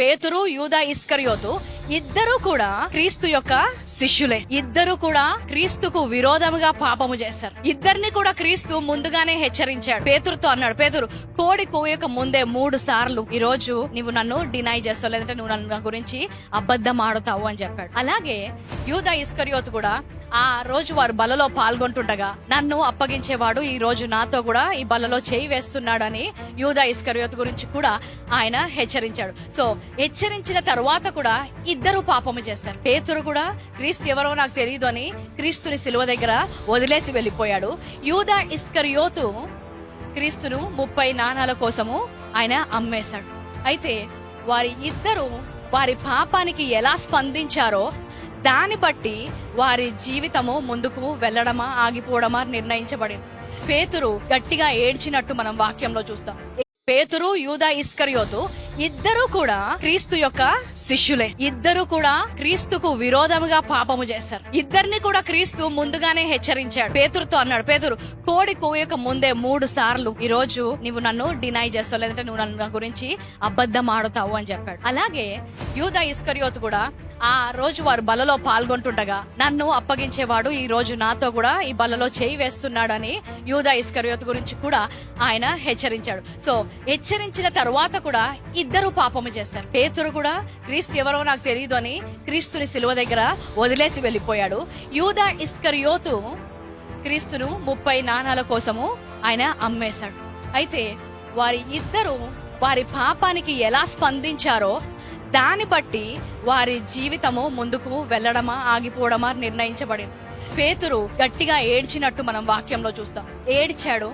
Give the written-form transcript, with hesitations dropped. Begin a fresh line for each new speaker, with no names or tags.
పేతురు, యూదా ఇస్కరియోతు ఇద్దరు కూడా క్రీస్తు యొక్క శిష్యులే. ఇద్దరు కూడా క్రీస్తుకు విరోధముగా పాపము చేశారు. ఇద్దరిని కూడా క్రీస్తు ముందుగానే హెచ్చరించాడు. పేతురుతో అన్నాడు, పేతురు, కోడి కోయక ముందే 3 సార్లు ఈ రోజు నువ్వు నన్ను డినై చేస్తావు, లేదంటే నువ్వు నా గురించి అబద్ధం ఆడుతావు అని చెప్పాడు. అలాగే యూదా ఇస్కరియోతు కూడా ఆ రోజు వారు బలలో పాల్గొంటుండగా నన్ను అప్పగించేవాడు ఈ రోజు నాతో కూడా ఈ బలలో చేయి వేస్తున్నాడని యూదా ఇస్కరియోతు గురించి కూడా ఆయన హెచ్చరించాడు. సో హెచ్చరించిన తర్వాత కూడా ఇద్దరు పాపము చేశారు. పేతురు కూడా క్రీస్తు ఎవరో నాకు తెలియదు అని క్రీస్తుని సిలువ దగ్గర వదిలేసి వెళ్ళిపోయాడు. యూదా ఇస్కరియోతు క్రీస్తును 30 నాణాల కోసము ఆయన అమ్మేశాడు. అయితే వారి ఇద్దరు వారి పాపానికి ఎలా స్పందించారో దాన్ని బట్టి వారి జీవితము ముందుకు వెళ్ళడమా ఆగిపోవడమా నిర్ణయించబడింది. పేతురు గట్టిగా ఏడ్చినట్టు మనం వాక్యంలో చూస్తాం. పేతురు, యూదా ఇస్కరియోతు ఇద్దరు కూడా క్రీస్తు యొక్క శిష్యులే. ఇద్దరు కూడా క్రీస్తుకు విరోధముగా పాపము చేశారు. ఇద్దరిని కూడా క్రీస్తు ముందుగానే హెచ్చరించాడు. పేతురుతో అన్నాడు, పేతురు, కోడి కోయక ముందే 3 సార్లు ఈ రోజు నువ్వు నన్ను డినై చేస్తావు, లేదంటే నువ్వు నా గురించి అబద్ధం ఆడుతావు అని చెప్పాడు. అలాగే యూదా ఇస్కరియోతు కూడా ఆ రోజు వారు బలలో పాల్గొంటుండగా నన్ను అప్పగించేవాడు ఈ రోజు నాతో కూడా ఈ బలలో చేయి వేస్తున్నాడని యూదా ఇస్కరియోతు గురించి కూడా ఆయన హెచ్చరించాడు. సో హెచ్చరించిన తర్వాత కూడా ఇద్దరు పాపము చేశారు. పేతురు కూడా క్రీస్తు ఎవరో నాకు తెలియదు అని క్రీస్తుని సిలువ దగ్గర వదిలేసి వెళ్ళిపోయాడు. యూదా ఇస్కరియోతు క్రీస్తును 30 నాణాల కోసము ఆయన అమ్మేశాడు. అయితే వారి ఇద్దరు వారి పాపానికి ఎలా స్పందించారో దాన్ని బట్టి వారి జీవితము ముందుకు వెళ్ళడమా ఆగిపోవడమా నిర్ణయించబడింది. పేతురు గట్టిగా ఏడ్చినట్టు మనం వాక్యంలో చూస్తాం. ఏడ్చాడు.